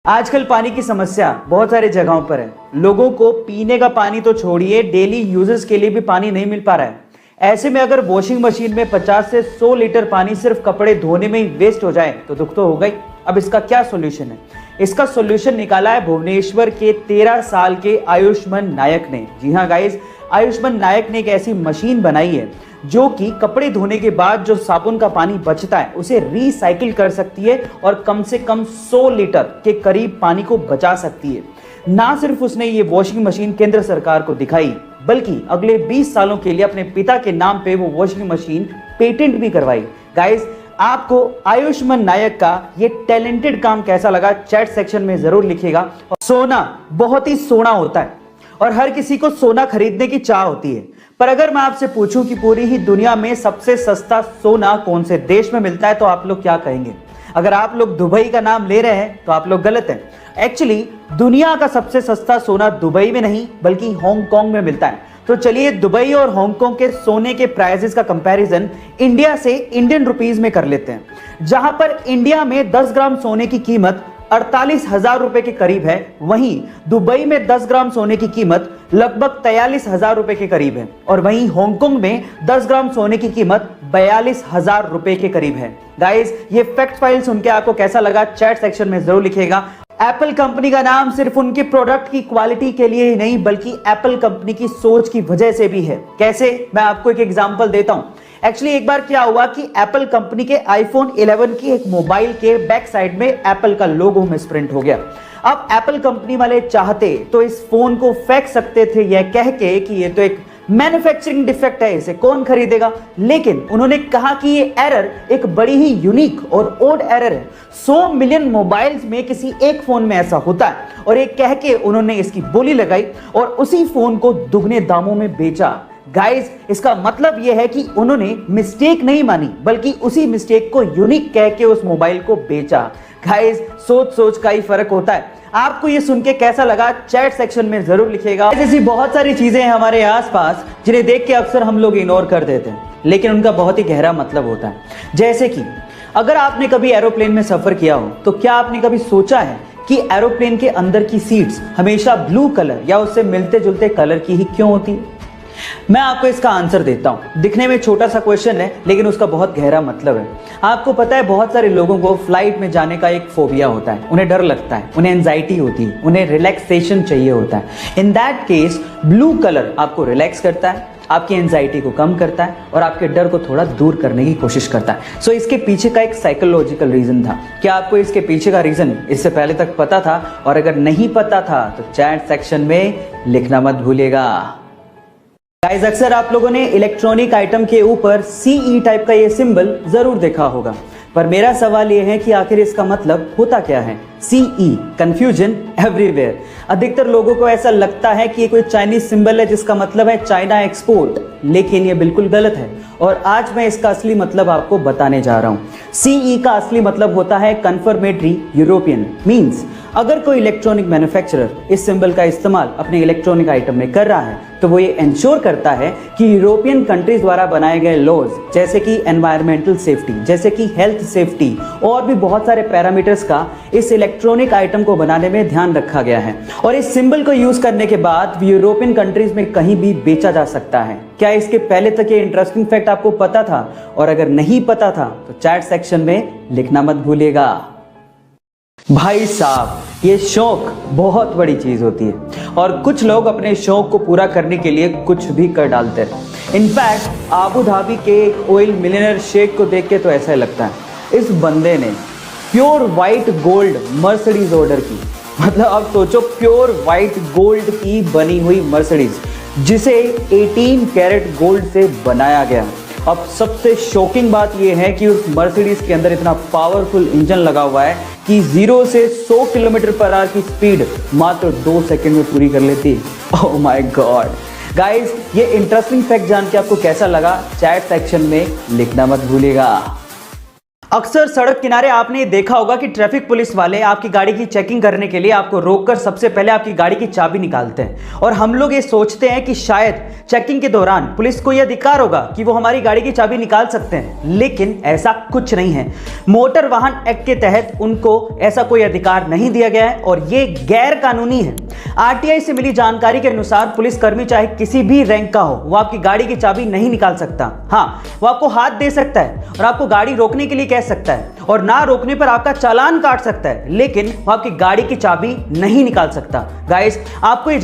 आजकल पानी की समस्या बहुत सारी जगहों पर है। लोगों को पीने का पानी तो छोड़िए, डेली यूजेस के लिए भी पानी नहीं मिल पा रहा है। ऐसे में अगर वॉशिंग मशीन में 50 से 100 लीटर पानी सिर्फ कपड़े धोने में ही वेस्ट हो जाए तो दुख तो होगा ही। अब इसका क्या सॉल्यूशन है? इसका सॉल्यूशन निकाला है भुवनेश्वर के 13 साल के आयुष्मान नायक ने। जी हाँ गाइस, आयुष्मान नायक ने एक ऐसी मशीन बनाई है जो कि कपड़े धोने के बाद जो साबुन का पानी बचता है उसे रिसाइकिल कर सकती है और कम से कम 100 लीटर के करीब पानी को बचा सकती है। ना सिर्फ उसने ये वॉशिंग मशीन केंद्र सरकार को दिखाई, बल्कि अगले 20 सालों के लिए अपने पिता के नाम पे वो वॉशिंग मशीन पेटेंट भी करवाई। गाइस, आपको आयुष्मान नायक का ये टैलेंटेड काम कैसा लगा चैट सेक्शन में जरूर लिखिएगा। सोना बहुत ही सोना होता है और हर किसी को सोना खरीदने की चाह होती है, पर अगर मैं आपसे पूछूं कि पूरी ही दुनिया में सबसे सस्ता सोना कौन से देश में मिलता है तो आप लोग क्या कहेंगे? अगर आप लोग दुबई का नाम ले रहे हैं तो आप लोग गलत हैं। एक्चुअली दुनिया का सबसे सस्ता सोना दुबई में नहीं बल्कि हांगकांग में मिलता है। तो चलिए दुबई और हांगकांग के सोने के प्राइसेस का कंपैरिजन इंडिया से इंडियन रुपीस में कर लेते हैं। जहां पर इंडिया में 10 ग्राम सोने की कीमत 48,000 रुपए के करीब है, वहीं दुबई में 10 ग्राम सोने की कीमत लगभग 43,000 रुपए के करीब है और वहीं हांगकांग में 10 ग्राम सोने की कीमत 42,000 रुपए के करीब है। गाइस, ये फैक्ट फाइल सुन के आपको कैसा लगा चैट सेक्शन में जरूर लिखिएगा। एप्पल कंपनी का नाम सिर्फ उनके प्रोडक्ट की क्वालिटी के लिए ही नहीं बल्कि एप्पल कंपनी की सोच की वजह से भी है। कैसे? मैं आपको एक एग्जांपल देता हूं। एक्चुअली एक बार क्या हुआ कि एप्पल कंपनी के आईफोन 11 की एक मोबाइल के बैक साइड में एप्पल का लोगो मिसप्रिंट हो गया। अब एप्पल कंपनी वाले चाहते तो इस फोन को फेंक सकते थे यह कह के कि ये तो एक मैन्युफैक्चरिंग डिफेक्ट है, इसे कौन खरीदेगा। लेकिन उन्होंने कहा कि ये एरर एक बड़ी ही यूनिक और ओड एरर है। 100 मिलियन मोबाइल्स में किसी एक फोन में ऐसा होता है और एक कह के उन्होंने इसकी बोली लगाई और उसी फोन को दुगने दामों में बेचा। गाइस, इसका मतलब यह है कि उन्होंने मिस्टेक नहीं मानी बल्कि उसी मिस्टेक को यूनिक कह के उस मोबाइल को बेचा। गाइस, सोच सोच का ही फर्क होता है। आपको ये सुन के कैसा लगा चैट सेक्शन में जरूर लिखिएगा। ऐसी बहुत सारी चीजें हैं हमारे आसपास जिन्हें देख के अक्सर हम लोग इग्नोर कर देते हैं, लेकिन उनका बहुत ही गहरा मतलब होता है। जैसे कि अगर आपने कभी एरोप्लेन में सफर किया हो तो क्या आपने कभी सोचा है कि एरोप्लेन के अंदर की सीट्स हमेशा ब्लू कलर या उससे मिलते जुलते कलर की ही क्यों होती है? मैं आपको इसका आंसर देता हूं। दिखने में छोटा सा क्वेश्चन है लेकिन उसका बहुत गहरा मतलब है। आपको पता है बहुत सारे लोगों को फ्लाइट में जाने का एक फोबिया होता है, उन्हें डर लगता है, उन्हें एंजाइटी होती है, उन्हें रिलैक्सेशन चाहिए होता है। In that case blue colour आपको रिलैक्स करता है, आपकी एंजाइटी को कम करता है और आपके डर को थोड़ा दूर करने की कोशिश करता है। सो इसके पीछे का एक साइकोलॉजिकल रीजन था। क्या आपको इसके पीछे का रीजन इससे पहले तक पता था? और अगर नहीं पता था तो चैट सेक्शन में लिखना मत भूलिएगा। गाइस, अक्सर आप लोगों ने इलेक्ट्रॉनिक आइटम के ऊपर CE टाइप का ये सिंबल जरूर देखा होगा, पर मेरा सवाल ये है कि आखिर इसका मतलब होता क्या है? CE, confusion everywhere. अधिकतर लोगों को ऐसा लगता है कि ये कोई चाइनीज सिंबल है जिसका मतलब है चाइना एक्सपोर्ट, लेकिन ये बिल्कुल गलत है और आज मैं इसका असली मतलब आपको बताने जा रहा हूं। CE का असली मतलब होता है कन्फर्मेटरी यूरोपियन। मींस अगर कोई इलेक्ट्रॉनिक मैन्युफैक्चरर इस सिंबल का इस्तेमाल अपने इलेक्ट्रॉनिक आइटम में कर रहा है तो वो ये इंश्योर करता है कि यूरोपियन कंट्रीज द्वारा बनाए गए लॉज जैसे कि एनवायरमेंटल सेफ्टी, जैसे कि हेल्थ सेफ्टी और भी बहुत सारे पैरामीटर्स का इस इलेक्ट्रॉनिक आइटम को बनाने में ध्यान रखा गया है और इस सिंबल को यूज करने के बाद यूरोपियन कंट्रीज में कहीं भी बेचा जा सकता है। क्या इसके पहले तक ये इंटरेस्टिंग फैक्ट आपको पता था? और अगर नहीं पता था तो चैट सेक्शन में लिखना मत भूलिएगा। भाई साहब, ये शौक बहुत बड़ी चीज होती है और कुछ लोग अपने शौक को पूरा करने के लिए कुछ भी कर डालते हैं। इनफैक्ट आबू धाबी के एक ऑयल मिलियनर शेख को देख के तो ऐसा लगता है इस बंदे ने pure white gold Mercedes order की। मतलब अब सोचो, प्योर व्हाइट गोल्ड की बनी हुई मर्सिडीज जिसे 18 कैरेट गोल्ड से बनाया गया। अब सबसे शॉकिंग बात यह है कि उस मर्सिडीज के अंदर इतना पावरफुल इंजन लगा हुआ है कि 0 से 100 किलोमीटर पर आवर की स्पीड मात्र 2 सेकंड में पूरी कर लेती है। Oh my God. गाइस, ये इंटरेस्टिंग फैक्ट जान के आपको कैसा लगा चैट सेक्शन में लिखना मत भूलिएगा। अक्सर सड़क किनारे आपने ये देखा होगा कि ट्रैफिक पुलिस वाले आपकी गाड़ी की चेकिंग करने के लिए आपको रोककर सबसे पहले आपकी गाड़ी की चाबी निकालते हैं और हम लोग ये सोचते हैं कि शायद चेकिंग के दौरान पुलिस को यह अधिकार होगा कि वो हमारी गाड़ी की चाबी निकाल सकते हैं, लेकिन ऐसा कुछ नहीं है। मोटर वाहन एक्ट के तहत उनको ऐसा कोई अधिकार नहीं दिया गया है और ये गैर कानूनी है। आरटीआई से मिली जानकारी के अनुसार पुलिसकर्मी चाहे किसी भी रैंक का हो, वो आपकी गाड़ी की चाबी नहीं निकाल सकता। हाँ, वो आपको हाथ दे सकता है और आपको गाड़ी रोकने के लिए कह सकता है और ना रोकने पर आपका चालान काट सकता है, लेकिन वो आपकी गाड़ी की चाबी नहीं निकाल सकता। गाइस, आपको ये